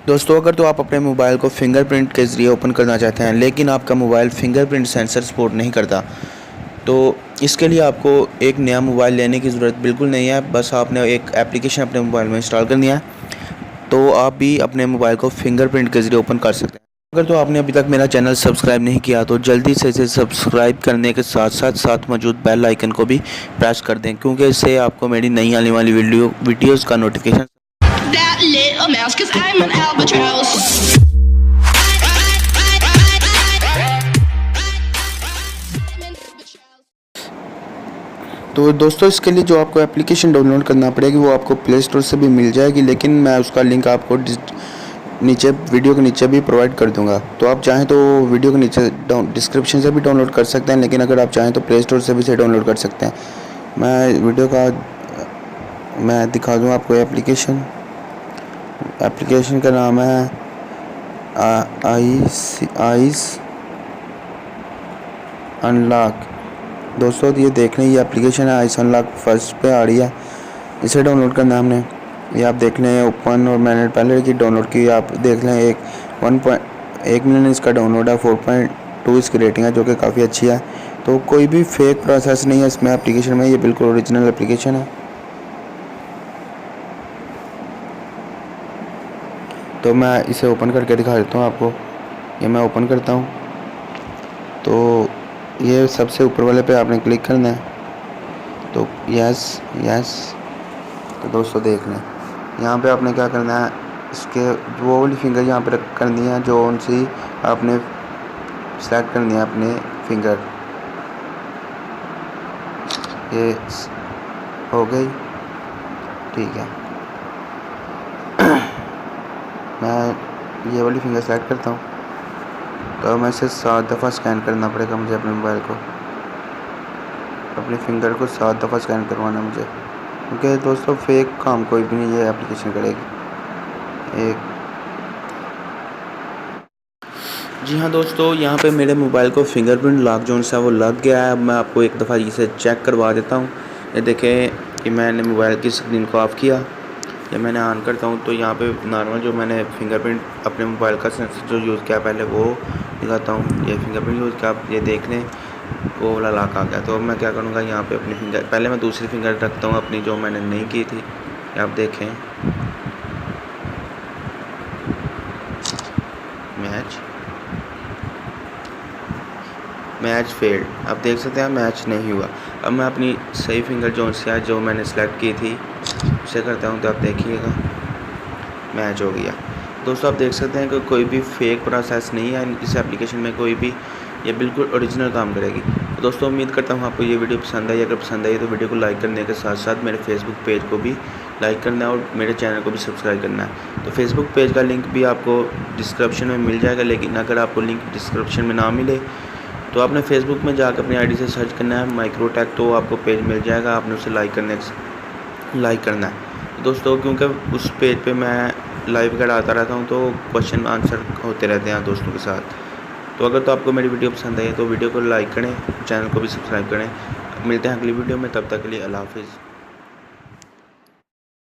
दोस्तों अगर तो आप अपने मोबाइल को फिंगरप्रिंट के ज़रिए ओपन करना चाहते हैं लेकिन आपका मोबाइल फिंगरप्रिंट सेंसर सपोर्ट नहीं करता, तो इसके लिए आपको एक नया मोबाइल लेने की ज़रूरत बिल्कुल नहीं है। बस आपने एक एप्लीकेशन अपने मोबाइल में इंस्टॉल करनी है, तो आप भी अपने मोबाइल को फिंगरप्रिंट के ज़रिए ओपन कर सकते हैं। अगर तो आपने अभी तक मेरा चैनल सब्सक्राइब नहीं किया तो जल्दी से इसे सब्सक्राइब करने के साथ साथ मौजूद बेल आइकन को भी प्रेस कर दें, क्योंकि इससे आपको मेरी नई आने वाली वीडियोज़ का नोटिफिकेशन। तो दोस्तों इसके लिए जो आपको एप्लीकेशन डाउनलोड करना पड़ेगी वो आपको प्ले स्टोर से भी मिल जाएगी, लेकिन मैं उसका लिंक आपको नीचे वीडियो के नीचे भी प्रोवाइड कर दूंगा। तो आप चाहें तो वीडियो के नीचे डिस्क्रिप्शन से भी डाउनलोड कर सकते हैं, लेकिन अगर आप चाहें तो प्ले स्टोर से भी इसे डाउनलोड कर सकते हैं। मैं दिखा दूँ आपको एप्लीकेशन का नाम है आइस अनलॉक। दोस्तों ये देख लें, ये एप्लीकेशन है आइस अनलॉक, फर्स्ट पे आ रही है। इसे डाउनलोड करना हमने, ये आप देख लें ओपन, और मैंने पहले की डाउनलोड की, आप देख लें 1.1 मिलियन इसका डाउनलोड है, 4.2 इसकी रेटिंग है, जो कि काफ़ी अच्छी है। तो कोई भी फेक प्रोसेस नहीं है इसमें एप्लीकेशन में, ये बिल्कुल ओरिजिनल एप्लीकेशन है। तो मैं इसे ओपन करके दिखा देता हूँ आपको। ये मैं ओपन करता हूँ, तो ये सबसे ऊपर वाले पे आपने क्लिक करना है, तो यस। तो दोस्तों देख लें, यहाँ पे आपने क्या करना है, इसके वो वाली फिंगर यहाँ पे करनी है, जो उनसी आपने सेलेक्ट करनी है अपने फिंगर। ये हो गई, ठीक है। मैं ये वाली फिंगर सेलेक्ट करता हूँ, तो मैं इसे 7 दफ़ा स्कैन करना पड़ेगा मुझे अपने मोबाइल को, अपने फिंगर को 7 दफ़ा स्कैन करवाना मुझे, क्योंकि दोस्तों फेक काम कोई भी नहीं ये एप्लीकेशन करेगी। जी हाँ दोस्तों, यहाँ पे मेरे मोबाइल को फिंगरप्रिंट लॉक जो सा वो लग गया है। अब मैं आपको एक दफ़ा इसे चेक करवा देता हूँ। ये देखें कि मैंने मोबाइल की स्क्रीन को ऑफ़ किया, या मैंने ऑन करता हूँ, तो यहाँ पे नॉर्मल जो मैंने फिंगरप्रिंट अपने मोबाइल का सेंसर जो यूज़ किया पहले वो दिखाता हूँ। ये फिंगरप्रिंट यूज़ किया, आप ये देख लें वो वाला लॉक आ गया। तो अब मैं क्या करूँगा, यहाँ पे अपनी फिंगर पहले मैं दूसरी फिंगर रखता हूँ अपनी, जो मैंने नहीं की थी। आप देखें मैच फेल्ड, आप देख सकते हैं मैच नहीं हुआ। अब मैं अपनी सही फिंगर जो मैंने सेलेक्ट की थी उसे करता हूँ, तो आप देखिएगा मैच हो गया। दोस्तों आप देख सकते हैं कि कोई भी फेक प्रोसेस नहीं है इस एप्लीकेशन में, कोई भी, ये बिल्कुल ओरिजिनल काम करेगी। तो दोस्तों उम्मीद करता हूँ आपको ये वीडियो पसंद आई। अगर पसंद आई तो वीडियो को लाइक करने के साथ साथ मेरे फेसबुक पेज को भी लाइक करना है और मेरे चैनल को भी सब्सक्राइब करना है। तो फेसबुक पेज का लिंक भी आपको डिस्क्रिप्शन में मिल जाएगा, लेकिन अगर आपको लिंक डिस्क्रिप्शन में ना मिले तो आपने फेसबुक में जाकर अपनी आईडी से सर्च करना है माइक्रोटेक, तो आपको पेज मिल जाएगा, आपने उसे लाइक करना है दोस्तों, क्योंकि उस पेज पे मैं लाइव वगैरह आता रहता हूँ, तो क्वेश्चन आंसर होते रहते हैं दोस्तों के साथ। तो अगर तो आपको मेरी वीडियो पसंद आई है तो वीडियो को लाइक करें, चैनल को भी सब्सक्राइब करें। मिलते हैं अगली वीडियो में, तब तक के लिए अल्लाह हाफिज़।